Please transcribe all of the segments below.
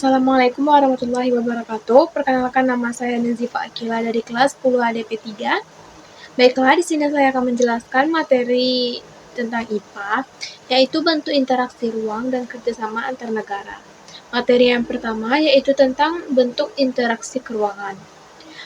Assalamualaikum warahmatullahi wabarakatuh. Perkenalkan, nama saya Nazifa Akila dari kelas 10 ADP3. Baiklah, di sini saya akan menjelaskan materi tentang IPA, yaitu bentuk interaksi ruang dan kerjasama antar negara. Materi yang pertama yaitu tentang bentuk interaksi keruangan.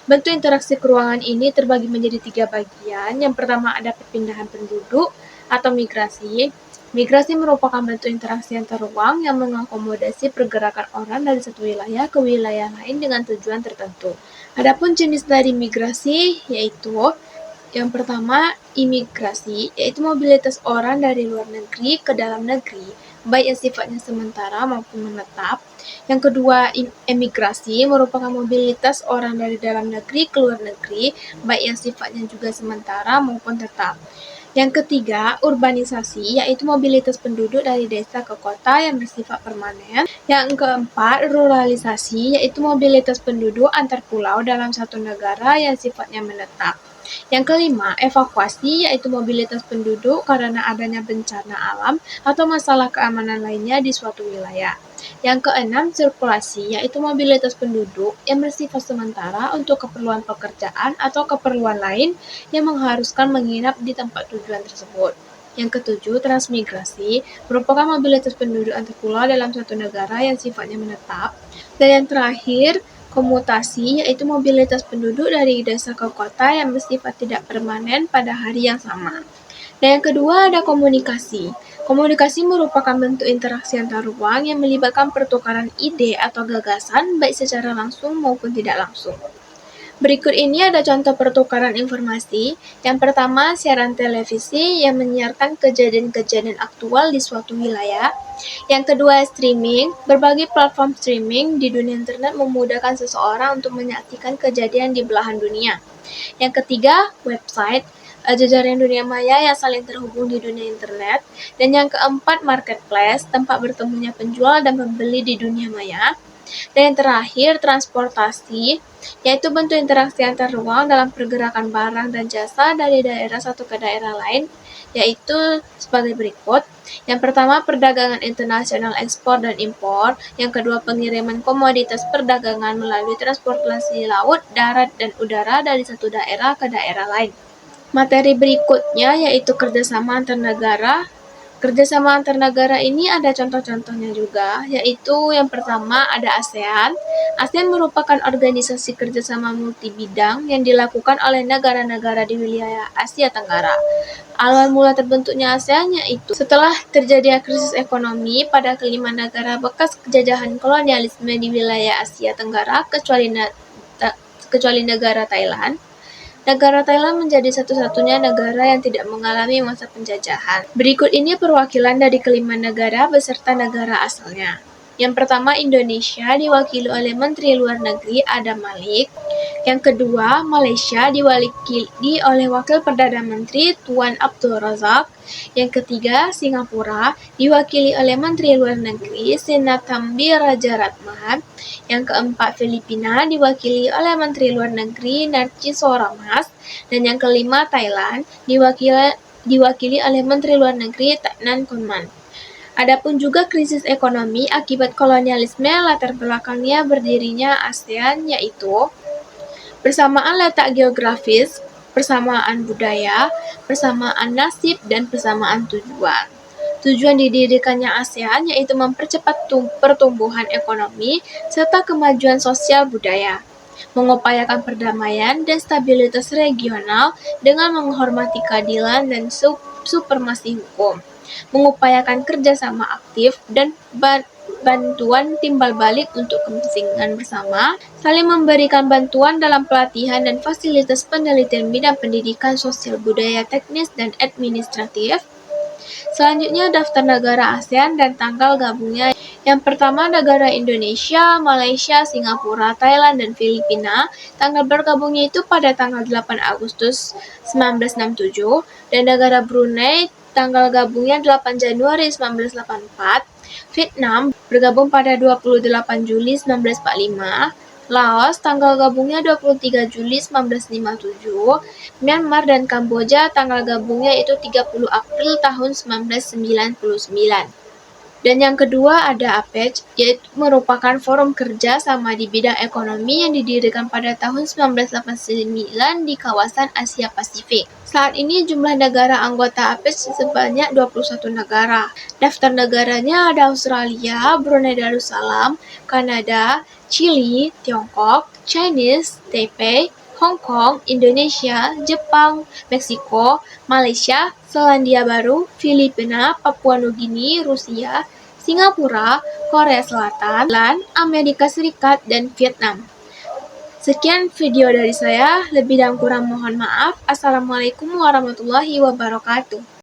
Bentuk interaksi keruangan ini terbagi menjadi 3 bagian. Yang pertama ada perpindahan penduduk atau migrasi. Migrasi merupakan bentuk interaksi antar ruang yang mengakomodasi pergerakan orang dari satu wilayah ke wilayah lain dengan tujuan tertentu. Adapun jenis dari migrasi yaitu yang pertama, imigrasi, yaitu mobilitas orang dari luar negeri ke dalam negeri, baik yang sifatnya sementara maupun menetap. Yang kedua, emigrasi merupakan mobilitas orang dari dalam negeri ke luar negeri, baik yang sifatnya juga sementara maupun tetap. Yang ketiga, urbanisasi, yaitu mobilitas penduduk dari desa ke kota yang bersifat permanen. Yang keempat, ruralisasi, yaitu mobilitas penduduk antar pulau dalam satu negara yang sifatnya menetap. Yang kelima, evakuasi, yaitu mobilitas penduduk karena adanya bencana alam atau masalah keamanan lainnya di suatu wilayah. Yang keenam, sirkulasi, yaitu mobilitas penduduk yang bersifat sementara untuk keperluan pekerjaan atau keperluan lain yang mengharuskan menginap di tempat tujuan tersebut. Yang ketujuh, transmigrasi, merupakan mobilitas penduduk antar pulau dalam suatu negara yang sifatnya menetap. Dan yang terakhir, komutasi, yaitu mobilitas penduduk dari desa ke kota yang bersifat tidak permanen pada hari yang sama. Dan yang kedua ada komunikasi. Komunikasi merupakan bentuk interaksi antar ruang yang melibatkan pertukaran ide atau gagasan baik secara langsung maupun tidak langsung. Berikut ini ada contoh pertukaran informasi. Yang pertama, siaran televisi yang menyiarkan kejadian-kejadian aktual di suatu wilayah. Yang kedua, streaming. Berbagai platform streaming di dunia internet memudahkan seseorang untuk menyaksikan kejadian di belahan dunia. Yang ketiga, website. Jejaring dunia maya yang saling terhubung di dunia internet. Dan yang keempat, marketplace, tempat bertemunya penjual dan pembeli di dunia maya. Dan yang terakhir, transportasi, yaitu bentuk interaksi antar ruang dalam pergerakan barang dan jasa dari daerah satu ke daerah lain, yaitu sebagai berikut. Yang pertama, perdagangan internasional ekspor dan impor. Yang kedua, pengiriman komoditas perdagangan melalui transportasi laut, darat, dan udara dari satu daerah ke daerah lain. Materi berikutnya yaitu kerjasama antar negara. Kerjasama antar negara ini ada contoh-contohnya juga, yaitu yang pertama ada ASEAN. ASEAN merupakan organisasi kerjasama multibidang yang dilakukan oleh negara-negara di wilayah Asia Tenggara. Awal mula terbentuknya ASEAN yaitu setelah terjadinya krisis ekonomi pada kelima negara bekas jajahan kolonialisme di wilayah Asia Tenggara kecuali negara Thailand. Negara Thailand menjadi satu-satunya negara yang tidak mengalami masa penjajahan. Berikut ini perwakilan dari kelima negara beserta negara asalnya. Yang pertama, Indonesia diwakili oleh Menteri Luar Negeri Adam Malik. Yang kedua, Malaysia diwakili oleh Wakil Perdana Menteri Tuan Abdul Razak. Yang ketiga, Singapura diwakili oleh Menteri Luar Negeri Sinnathamby Rajaratnam. Yang keempat, Filipina diwakili oleh Menteri Luar Negeri Narciso Ramas. Dan yang kelima, Thailand diwakili oleh Menteri Luar Negeri Thanan Konman. Adapun juga krisis ekonomi akibat kolonialisme latar belakangnya berdirinya ASEAN yaitu persamaan letak geografis, persamaan budaya, persamaan nasib, dan persamaan tujuan. Tujuan didirikannya ASEAN yaitu mempercepat pertumbuhan ekonomi serta kemajuan sosial budaya, mengupayakan perdamaian dan stabilitas regional dengan menghormati keadilan dan supremasi hukum, mengupayakan kerjasama aktif dan bantuan timbal balik untuk kepentingan bersama, saling memberikan bantuan dalam pelatihan dan fasilitas penelitian bidang pendidikan, sosial, budaya, teknis, dan administratif. Selanjutnya, daftar negara ASEAN dan tanggal gabungnya. Yang pertama, negara Indonesia, Malaysia, Singapura, Thailand, dan Filipina. Tanggal bergabungnya itu pada tanggal 8 Agustus 1967. Dan negara Brunei, tanggal gabungnya 8 Januari 1984. Vietnam bergabung pada 28 Juli 1945. Laos, tanggal gabungnya 23 Juli 1957. Myanmar dan Kamboja, tanggal gabungnya itu 30 April tahun 1999. Dan yang kedua ada APEC, yaitu merupakan forum kerja sama di bidang ekonomi yang didirikan pada tahun 1989 di kawasan Asia Pasifik. Saat ini jumlah negara anggota APEC sebanyak 21 negara. Daftar negaranya ada Australia, Brunei Darussalam, Kanada, Chili, Tiongkok, Chinese, Taipei, Hong Kong, Indonesia, Jepang, Meksiko, Malaysia, Selandia Baru, Filipina, Papua Nugini, Rusia, Singapura, Korea Selatan, Amerika Serikat, dan Vietnam. Sekian video dari saya, lebih dan kurang mohon maaf. Assalamualaikum warahmatullahi wabarakatuh.